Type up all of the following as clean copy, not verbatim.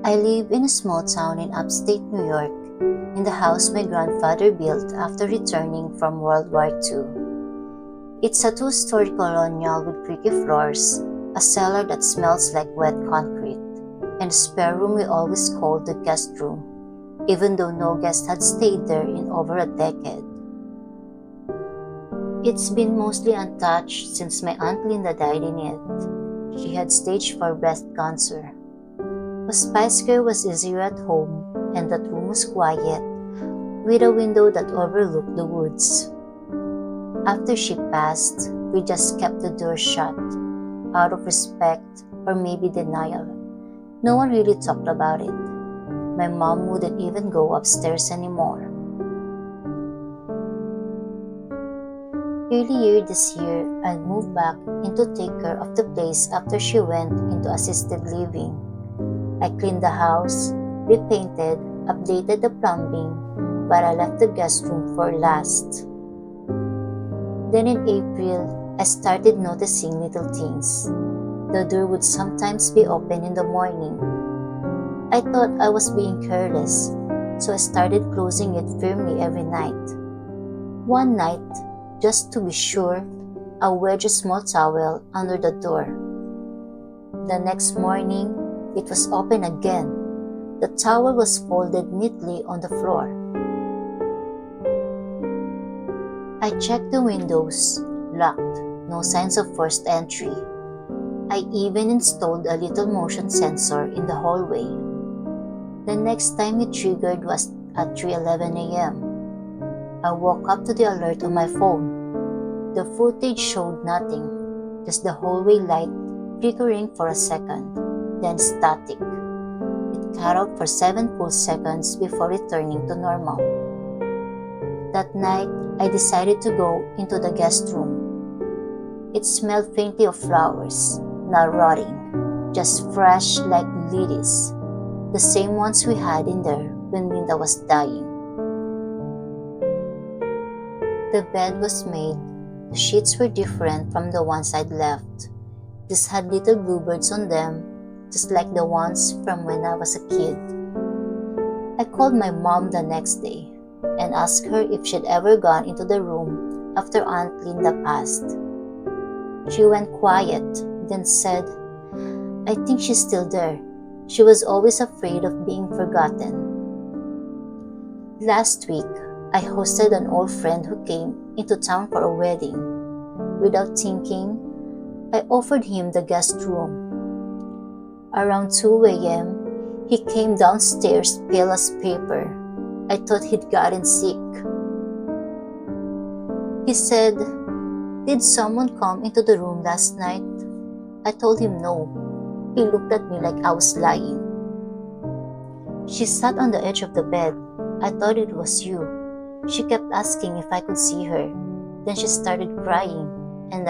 I live in a small town in upstate New York, in the house my grandfather built after returning from World War II. It's a two-story colonial with creaky floors, a cellar that smells like wet concrete, and a spare room we always called the guest room, even though no guest had stayed there in over a decade. It's been mostly untouched since my Aunt Linda died in it. She had stage 4 breast cancer. A Spice Girl was easier at home, and that room was quiet, with a window that overlooked the woods. After she passed, we just kept the door shut, out of respect or maybe denial. No one really talked about it. My mom wouldn't even go upstairs anymore. Earlier this year, I moved back in to take care of the place after she went into assisted living. I cleaned the house, repainted, updated the plumbing, but I left the guest room for last. Then in April, I started noticing little things. The door would sometimes be open in the morning. I thought I was being careless, so I started closing it firmly every night. One night, just to be sure, I wedged a small towel under the door. The next morning, it was open again. The towel was folded neatly on the floor. I checked the windows, locked, no signs of forced entry. I even installed a little motion sensor in the hallway. The next time it triggered was at 3:11 a.m. I woke up to the alert on my phone. The footage showed nothing, just the hallway light flickering for a second, then static. It cut out for 7 full seconds before returning to normal. That night, I decided to go into the guest room. It smelled faintly of flowers, not rotting, just fresh like lilies, the same ones we had in there when Linda was dying. The bed was made. The sheets were different from the ones I'd left. These had little bluebirds on them, just like the ones from when I was a kid. I called my mom the next day and asked her if she'd ever gone into the room after Aunt Linda passed. She went quiet, then said, "I think she's still there. She was always afraid of being forgotten." Last week, I hosted an old friend who came into town for a wedding. Without thinking, I offered him the guest room. Around 2 a.m., he came downstairs pale as paper. I thought he'd gotten sick. He said, "Did someone come into the room last night?" I told him no. He looked at me like I was lying. "She sat on the edge of the bed. I thought it was you. She kept asking if I could see her. Then she started crying, and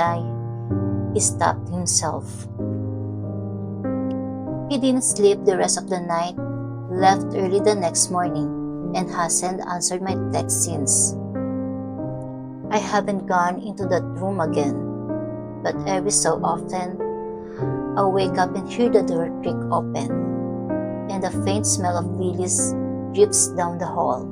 He stopped himself. He didn't sleep the rest of the night, left early the next morning, and hasn't answered my text since. I haven't gone into that room again, but every so often, I wake up and hear the door creak open, and the faint smell of lilies drifts down the hall.